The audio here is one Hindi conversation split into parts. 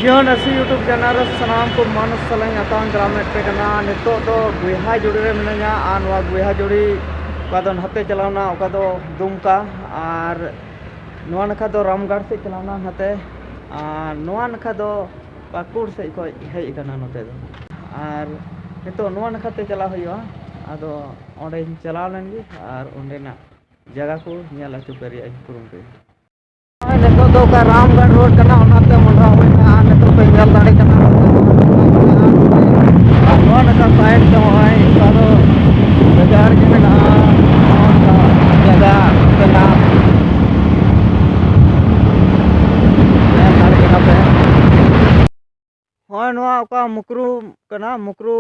Yon asi YouTube channel sanam ko manus salang atang gramet pe kana nito do guiha jodi re menanya anwa guiha jodi kadon hate chalawna okado dumka ar noa nakha do ramgarh se chalawna hate ar noa nakha do pakur se ko hei kana note do ar nito noa nakha te chala hoya ado onde chalaw lengi ar onde na jaga ko nyala chu peri ai purum pe nito do ka ramgarh road kana onate mondha hoina nito pe nyal dare kana noa nakha side do hoy ado bazaar ke na jaga kana ᱦᱚᱸ ᱱᱚᱣᱟ ᱚᱠᱟ ᱢᱩᱠᱨᱩ ᱠᱟᱱᱟ ᱢᱩᱠᱨᱩ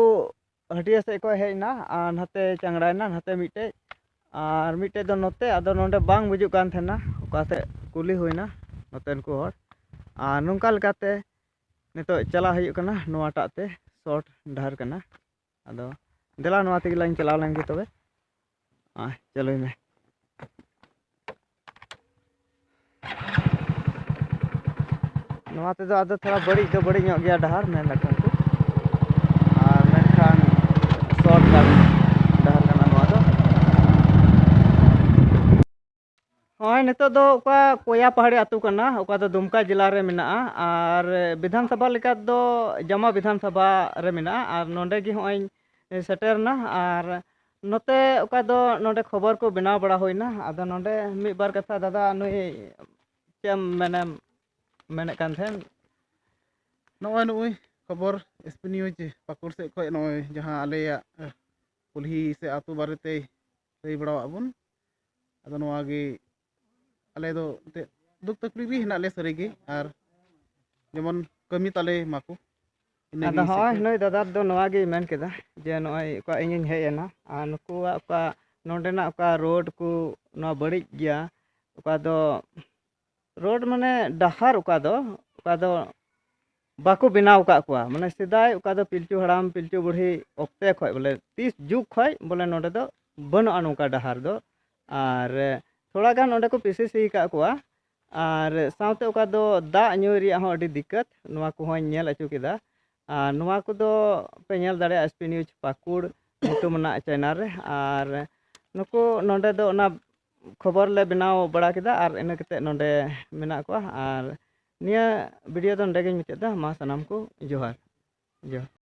ᱦᱟᱹᱴᱤᱭᱟᱹ ᱥᱮᱫ ᱠᱷᱚᱱ ᱦᱮᱡ ᱮᱱᱟ ᱟᱨ ᱱᱟᱛᱮ ᱪᱟᱝᱲᱟᱭᱮᱱᱟ ᱱᱟᱛᱮ ᱢᱤᱫᱴᱮᱡ ᱟᱨ ᱢᱤᱫᱴᱮᱡ ᱫᱚ ᱱᱚᱛᱮ ᱟᱫᱚ ᱱᱚᱰᱮ ᱵᱟᱝ ᱵᱩᱡᱩᱜ ᱠᱟᱱ ᱛᱟᱦᱮᱱᱟ ᱚᱠᱟ ᱥᱮᱫ ᱠᱩᱞᱤ ᱦᱩᱭᱱᱟ ᱱᱚᱛᱮᱱ ᱠᱚ ᱦᱚᱲ ᱟᱨ ᱱᱚᱝᱠᱟ ᱞᱮᱠᱟᱛᱮ ᱱᱤᱛᱚᱜ ᱪᱟᱞᱟᱣ ᱦᱩᱭᱩᱜ ᱠᱟᱱᱟ ᱱᱚᱣᱟᱴᱟᱜ ᱛᱮ ᱥᱚᱨᱴ ᱰᱟᱦᱟᱨ ᱠᱟᱱᱟ ᱟᱫᱚ ᱫᱮᱞᱟ ᱱᱚᱣᱟ ᱛᱮᱜᱮ ᱞᱟᱝ ᱪᱟᱞᱟᱣ ᱞᱮᱱ ᱜᱮ ᱛᱚᱵᱮ ᱪᱟᱞᱩᱭ ᱢᱮ नवा तेदो आदो थोड़ा बड़ी दो बड़ी ᱧᱚᱜ गया डहार में लखन को और मेनखान शॉर्ट डहार कना नवा दो होय नितो दो ओका कोया पहाड़ी आतु कना ओका दो दुमका जिला रे मेना और विधानसभा लेका दो जमा विधानसभा रे मेना और नोंडे गी होय सेटरना और नोते ओका दो नोंडे खबर को बनाव बड़ा होइना आदो नोंडे मी बार कथा दादा नुई चेम मेने मेने kan then नॉय खबर एसपी न्यूज पाकुड़ से खो नॉय जहां आलेया कुल्ही से आतु बारेते लई बड़ा आबुन अदो नोआ गे आले दो दुख तकलीफ भी हना ले सरीगे आर जेमन कमी ताले माकू अदो होय नय दादा दो नोआ गे मेन केदा जे नोय का इᱧ हेय एना आ नुकुआ का नोंडेना का रोड को नो बड़ी गया ओका दो रोड माने डहार ओका दो बाको बनाव का कुआ माने सिदाय ओका दो पिलचू हड़ाम पिलचू बुढ़ी ऑक्ते खय बोले 30 जुग खय बोले नोडे दो बनो अनुका डहार दो आर थोड़ा गान ओंडे को पिसी सी का कुआ आर साउते ओका दो दा न्यू रिया हो अडी दिक्कत नोआ को होय नेल अचु केदा आर नोआ को दो पे नेल दाड़े एसपी न्यूज पाकुड़ मुतुमना चैनल रे आर नुको नोडे दो ना खबर ले बनाव बड़ा केदा आर इन कते नोडे मेना को आर निया वीडियो दो नोडे गे मिते दा मा सनाम को जोहार।